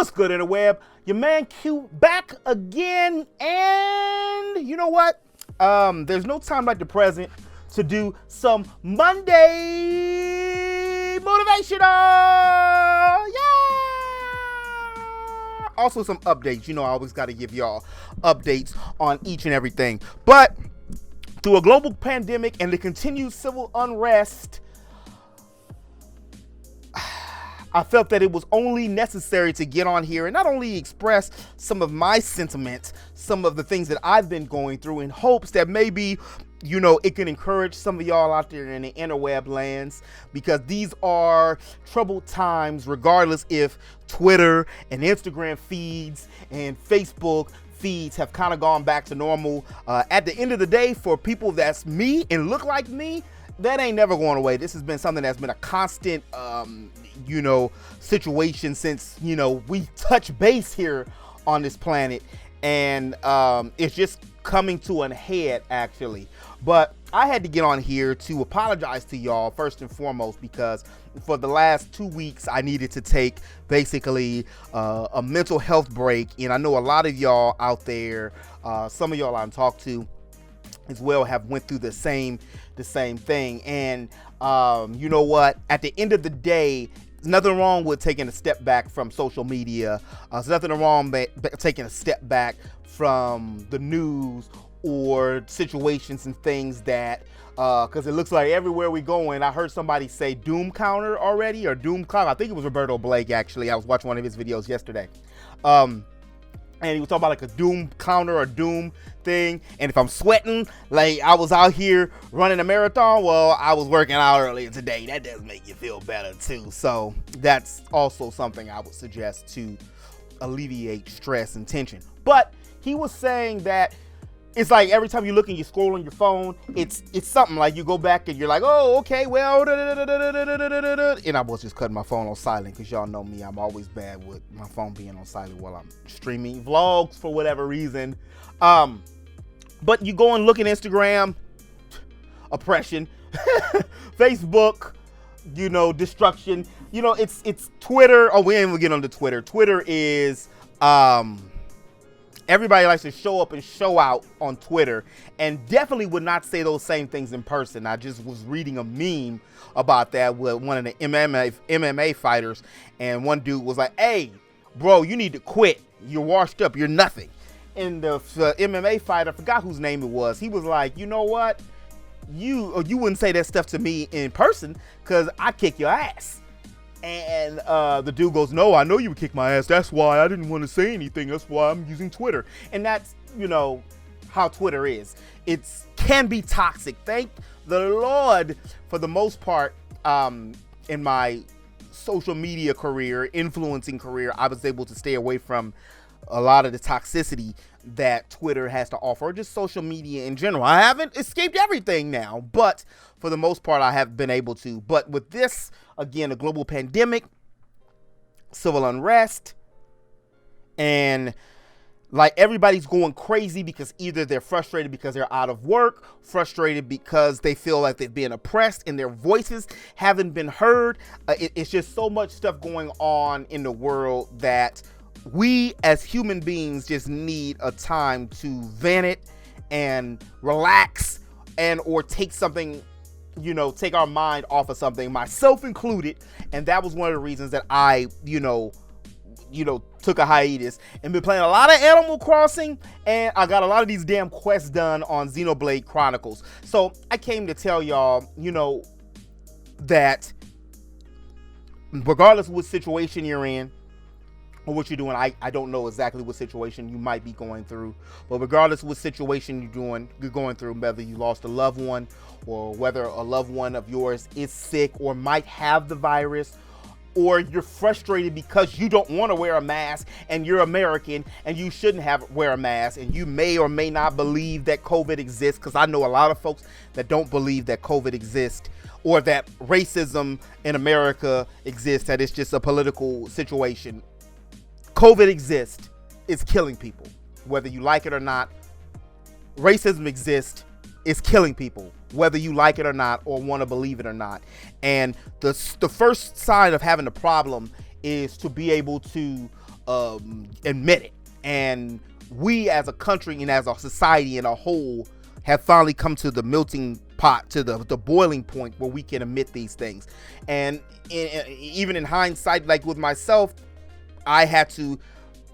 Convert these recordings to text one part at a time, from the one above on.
What's good, interweb? Your man Q back again, and you know what? There's no time like the present to do some Monday motivational. Yeah. Also some updates. You know, I always got to give y'all updates on each and everything. But through a global pandemic and the continued civil unrest, I felt that it was only necessary to get on here and not only express some of my sentiments, some of the things that I've been going through, in hopes that maybe, you know, it can encourage some of y'all out there in the interweb lands, because these are troubled times, regardless if Twitter and Instagram feeds and Facebook feeds have kind of gone back to normal. At the end of the day, for people that's me and look like me, that ain't never going away. This has been something that's been a constant, situation since, we touch base here on this planet. And it's just coming to an head, actually. But I had to get on here to apologize to y'all first and foremost, because for the last 2 weeks, I needed to take basically a mental health break. And I know a lot of y'all out there, some of y'all I've talked to as well, have went through the same thing. And you know what? At the end of the day, there's nothing wrong with taking a step back from social media. There's nothing wrong with taking a step back from the news or situations and things that, because it looks like everywhere we go, and I heard somebody say doom counter already, or doom clock. I think it was Roberto Blake, actually. I was watching one of his videos yesterday. And he was talking about like a doom counter or doom thing. And if I'm sweating, like I was out here running a marathon, well, I was working out earlier today. That does make you feel better too. So that's also something I would suggest to alleviate stress and tension. But he was saying that it's like every time you look and you scroll on your phone, it's something like you go back and you're like, oh, okay, well, and I was just cutting my phone on silent, because y'all know me, I'm always bad with my phone being on silent while I'm streaming vlogs for whatever reason. But you go and look at Instagram, oppression, Facebook, destruction. It's Twitter. Oh, we ain't even get on to Twitter. Twitter is, everybody likes to show up and show out on Twitter, and definitely would not say those same things in person. I just was reading a meme about that with one of the MMA fighters, and one dude was like, hey, bro, you need to quit. You're washed up. You're nothing. And the MMA fighter, I forgot whose name it was, he was like, you know what? You wouldn't say that stuff to me in person, because I kick your ass. And the dude goes, no, I know you would kick my ass. That's why I didn't want to say anything. That's why I'm using Twitter. And that's, how Twitter is. It can be toxic. Thank the Lord, for the most part, in my social media career, influencing career, I was able to stay away from a lot of the toxicity that Twitter has to offer, or just social media in general. I haven't escaped everything now, but for the most part, I have been able to. But with this, again, a global pandemic, civil unrest, and like everybody's going crazy because either they're frustrated because they're out of work, frustrated because they feel like they've been oppressed and their voices haven't been heard. It's just so much stuff going on in the world that we as human beings just need a time to vent it and relax, and or take something, take our mind off of something, myself included. And that was one of the reasons that I, took a hiatus and been playing a lot of Animal Crossing, and I got a lot of these damn quests done on Xenoblade Chronicles. So I came to tell y'all, that regardless of what situation you're in, or what you're doing, I don't know exactly what situation you might be going through, but regardless of what situation you're going through, whether you lost a loved one, or whether a loved one of yours is sick or might have the virus, or you're frustrated because you don't want to wear a mask and you're American and you shouldn't wear a mask, and you may or may not believe that COVID exists, because I know a lot of folks that don't believe that COVID exists, or that racism in America exists, that it's just a political situation. COVID exists. It's killing people. Whether you like it or not, racism exists. It's killing people, whether you like it or not, or want to believe it or not. And the first sign of having a problem is to be able to admit it. And we as a country and as a society in a whole have finally come to the melting pot, to the boiling point where we can admit these things. And even in hindsight, like with myself, I had to,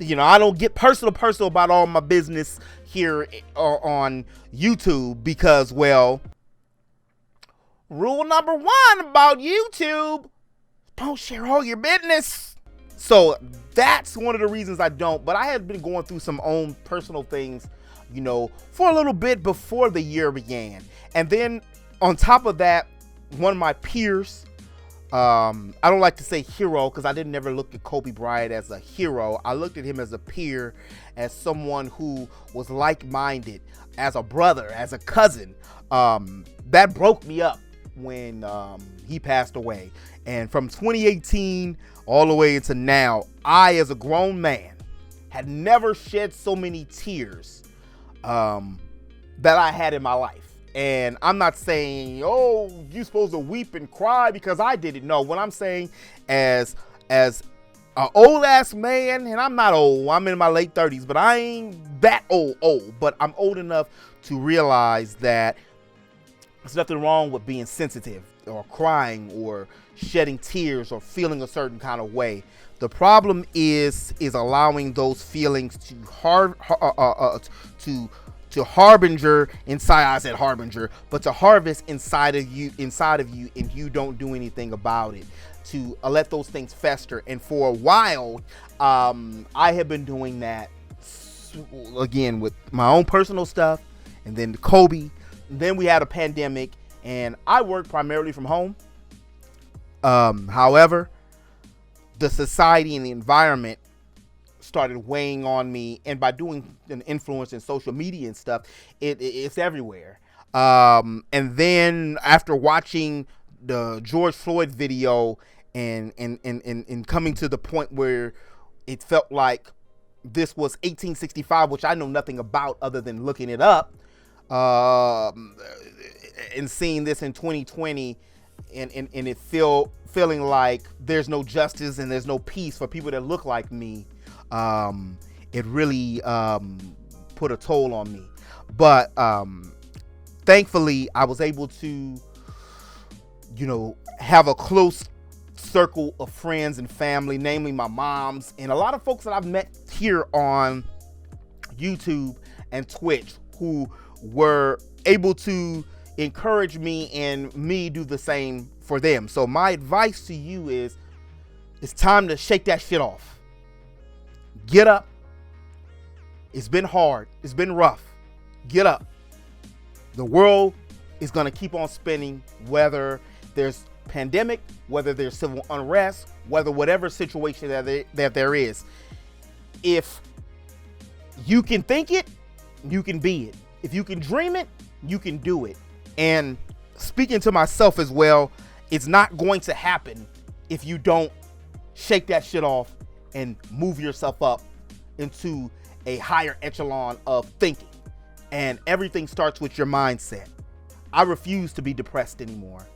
I don't get personal about all my business here on YouTube because, well, rule number one about YouTube, don't share all your business. So that's one of the reasons I don't. But I had been going through some own personal things, for a little bit before the year began. And then on top of that, one of my peers, I don't like to say hero because I didn't never look at Kobe Bryant as a hero. I looked at him as a peer, as someone who was like-minded, as a brother, as a cousin. That broke me up when he passed away. And from 2018 all the way into now, I, as a grown man, had never shed so many tears that I had in my life. And I'm not saying, oh, you're supposed to weep and cry because I did it. No, what I'm saying as an old ass man, and I'm not old, I'm in my late 30s, but I ain't that old, but I'm old enough to realize that there's nothing wrong with being sensitive or crying or shedding tears or feeling a certain kind of way. The problem is allowing those feelings to harbinger inside. I said harbinger, but to harvest inside of you, and you don't do anything about it. To let those things fester. And for a while, I have been doing that again with my own personal stuff, and then Kobe. And then we had a pandemic, and I work primarily from home. However, the society and the environment started weighing on me, and by doing an influence in social media and stuff, it's everywhere. And then after watching the George Floyd video and coming to the point where it felt like this was 1865, which I know nothing about other than looking it up, and seeing this in 2020, and it feeling like there's no justice and there's no peace for people that look like me. It really put a toll on me. But thankfully, I was able to, have a close circle of friends and family, namely my mom's and a lot of folks that I've met here on YouTube and Twitch, who were able to encourage me and me do the same for them. So my advice to you is, it's time to shake that shit off. Get up. It's been hard. It's been rough. Get up. The world is going to keep on spinning, whether there's pandemic, whether there's civil unrest, whatever situation that there is. If you can think it, you can be it. If you can dream it, you can do it. And speaking to myself as well, it's not going to happen if you don't shake that shit off and move yourself up into a higher echelon of thinking. And everything starts with your mindset. I refuse to be depressed anymore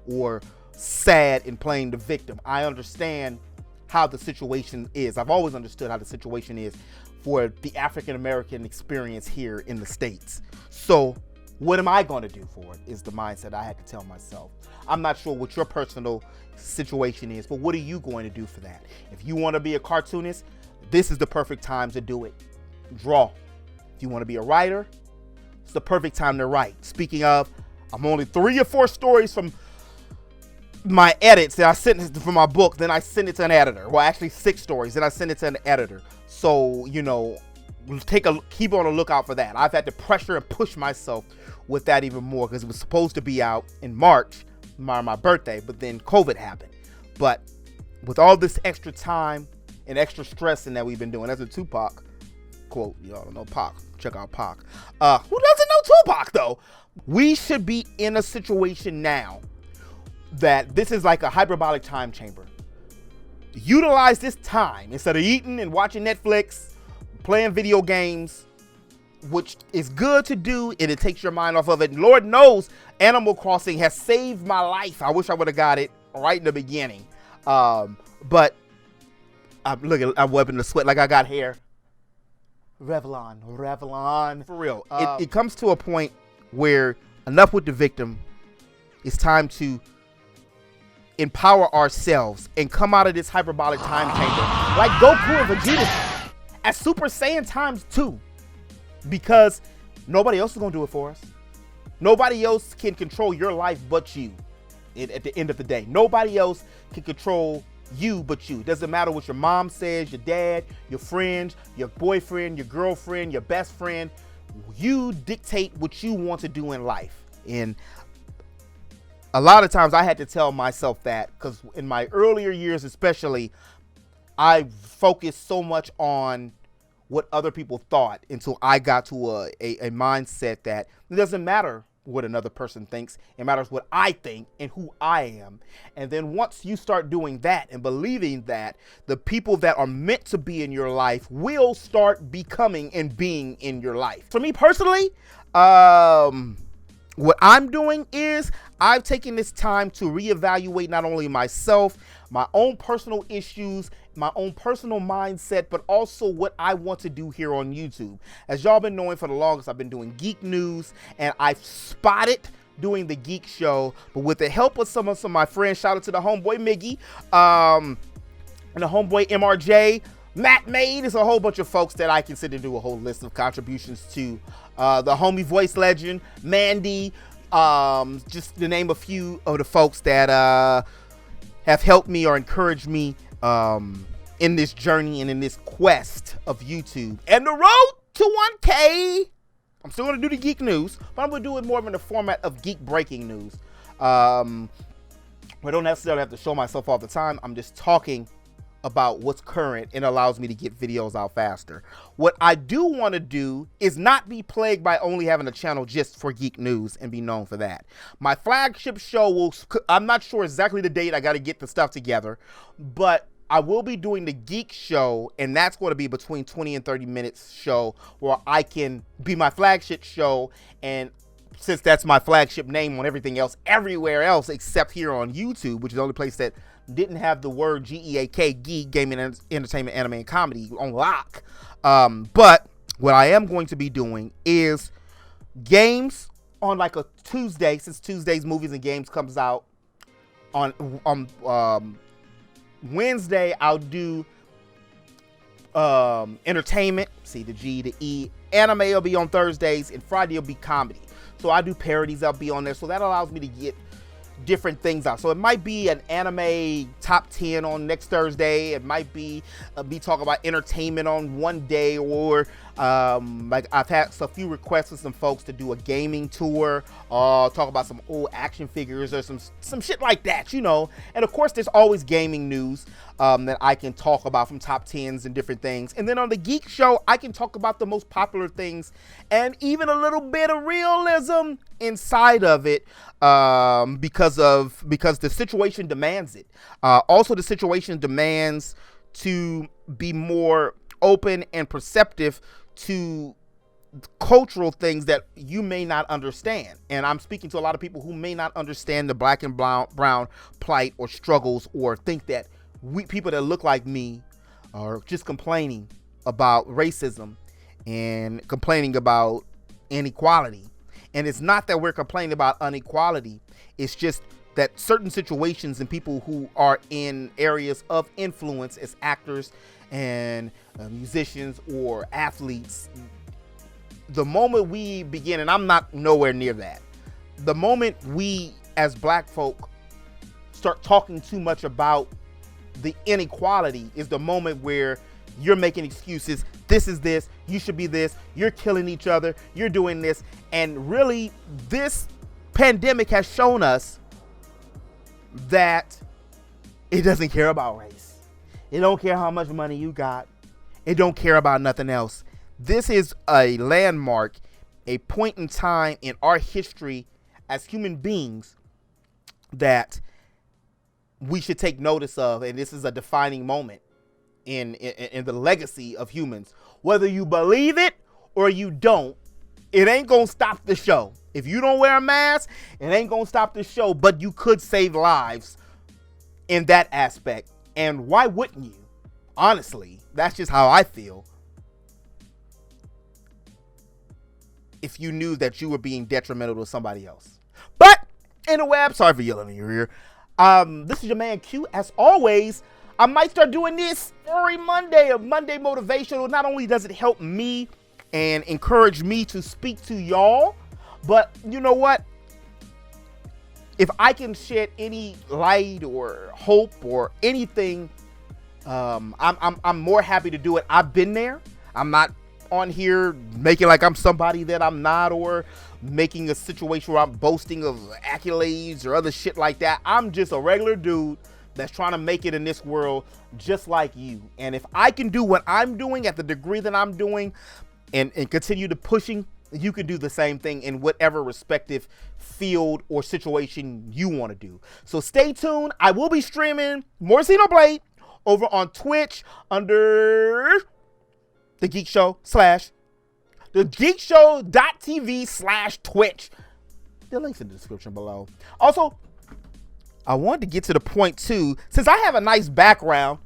or sad and playing the victim. I understand how the situation is. I've always understood how the situation is for the African American experience here in the States. So what am I going to do for it is the mindset I had to tell myself. I'm not sure what your personal situation is, but what are you going to do for that? If you want to be a cartoonist, this is the perfect time to do it. Draw. If you want to be a writer, it's the perfect time to write. Speaking of, I'm only 3 or 4 stories from my edits that I sent for my book. Then I send it to an editor. Well, actually 6 stories. Then I send it to an editor. So, keep on a lookout for that. I've had to pressure and push myself with that even more because it was supposed to be out in March, my birthday, but then COVID happened. But with all this extra time and extra stressing that we've been doing, that's a Tupac quote. Y'all don't know Pac. Check out Pac. Who doesn't know Tupac though? We should be in a situation now that this is like a hyperbolic time chamber. Utilize this time instead of eating and watching Netflix, playing video games, which is good to do, and it takes your mind off of it. And Lord knows Animal Crossing has saved my life. I wish I would have got it right in the beginning. But I'm wiping the sweat like I got hair. Revlon. For real. It comes to a point where enough with the victim. It's time to empower ourselves and come out of this hyperbolic time chamber like Goku and Vegeta at Super Saiyan times 2, because nobody else is gonna do it for us. Nobody else can control your life but you. At the end of the day, nobody else can control you but you. It doesn't matter what your mom says, your dad, your friends, your boyfriend, your girlfriend, your best friend. You dictate what you want to do in life. And a lot of times I had to tell myself that, because in my earlier years especially, I focused so much on what other people thought until I got to a mindset that it doesn't matter what another person thinks. It matters what I think and who I am. And then once you start doing that and believing that, the people that are meant to be in your life will start becoming and being in your life. For me personally, what I'm doing is I've taken this time to reevaluate not only myself, my own personal issues, my own personal mindset, but also what I want to do here on YouTube. As y'all been knowing for the longest, I've been doing geek news, and I've spotted doing the geek show, but with the help of some of my friends, shout out to the homeboy Miggy, and the homeboy MRJ, Matt Made, is a whole bunch of folks that I consider to do a whole list of contributions to. The homie voice legend, Mandy, just to name a few of the folks that have helped me or encouraged me in this journey and in this quest of YouTube. And the road to 1K, I'm still going to do the geek news, but I'm going to do it more in the format of geek breaking news. I don't necessarily have to show myself all the time. I'm just talking about what's current and allows me to get videos out faster. What I do want to do is not be plagued by only having a channel just for geek news and be known for that. My flagship show will, I'm not sure exactly the date, I got to get the stuff together, but I will be doing the geek show, and that's going to be between 20 and 30 minutes show where I can be my flagship show. And since that's my flagship name on everything else, everywhere else except here on YouTube, which is the only place that didn't have the word GEAK, Geek, Gaming, Entertainment, Anime, and Comedy on lock. But what I am going to be doing is games on like a Tuesday, since Tuesdays Movies and Games comes out. On Wednesday, I'll do entertainment, see the G, the E. Anime will be on Thursdays, and Friday will be comedy. So I do parodies, I'll be on there. So that allows me to get different things out. So it might be an anime top 10 on next Thursday. It might be me talking about entertainment on one day, or like I've had a few requests from some folks to do a gaming tour, talk about some old action figures or some shit like that, you know. And of course, there's always gaming news that I can talk about from top 10s and different things. And then on the Geek Show, I can talk about the most popular things and even a little bit of realism inside of it, because the situation demands it. Also, the situation demands to be more open and perceptive to cultural things that you may not understand. And I'm speaking to a lot of people who may not understand the black and brown plight or struggles, or think that people that look like me are just complaining about racism and complaining about inequality. And it's not that we're complaining about inequality. It's just that certain situations and people who are in areas of influence as actors and musicians or athletes, the moment we begin, and I'm not nowhere near that, the moment we as black folk start talking too much about the inequality is the moment where you're making excuses. This is this, you should be this, you're killing each other, you're doing this. And really, this pandemic has shown us that it doesn't care about race. It don't care how much money you got. It don't care about nothing else. This is a landmark, a point in time in our history as human beings that we should take notice of. And this is a defining moment in the legacy of humans. Whether you believe it or you don't, it ain't gonna stop the show. If you don't wear a mask, it ain't gonna stop the show, but you could save lives in that aspect. And why wouldn't you? honestly, that's just how I feel. If you knew that you were being detrimental to somebody else. But anyway, I'm sorry for yelling in your ear. This is your man Q. As always, I might start doing this every Monday, a Monday motivational. Not only does it help me and encourage me to speak to y'all, but you know what? If I can shed any light or hope or anything, I'm more happy to do it. I've been there. I'm not on here making like I'm somebody that I'm not, or making a situation where I'm boasting of accolades or other shit like that. I'm just a regular dude that's trying to make it in this world just like you. And if I can do what I'm doing at the degree that I'm doing and continue to pushing, you can do the same thing in whatever respective field or situation you want to do. So stay tuned. I will be streaming more Xenoblade over on Twitch under the Geek Show thegeekshow.tv/Twitch. The link's in the description below. Also, I wanted to get to the point too, since I have a nice background,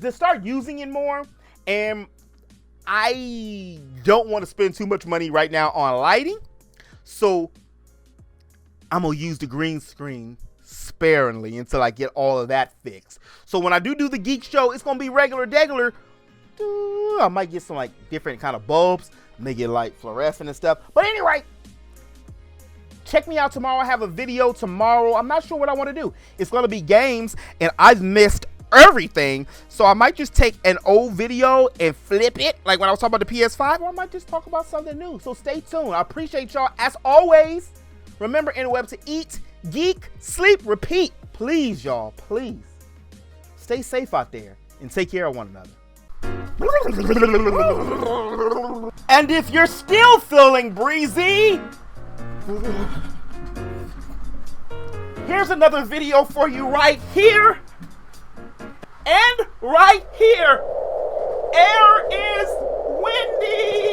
to start using it more. And I don't want to spend too much money right now on lighting. So I'm going to use the green screen sparingly until I get all of that fixed. So when I do the Geek Show, it's going to be regular. I might get some like different kind of bulbs, make it like fluorescent and stuff. But anyway, check me out tomorrow. I have a video tomorrow. I'm not sure what I want to do. It's going to be games, and I've missed everything. So I might just take an old video and flip it, like when I was talking about the PS5, or I might just talk about something new. So stay tuned. I appreciate y'all. As always, remember interweb to eat, geek, sleep, repeat. Please, y'all, please. Stay safe out there and take care of one another. And if you're still feeling breezy, here's another video for you right here and right here. Air is windy.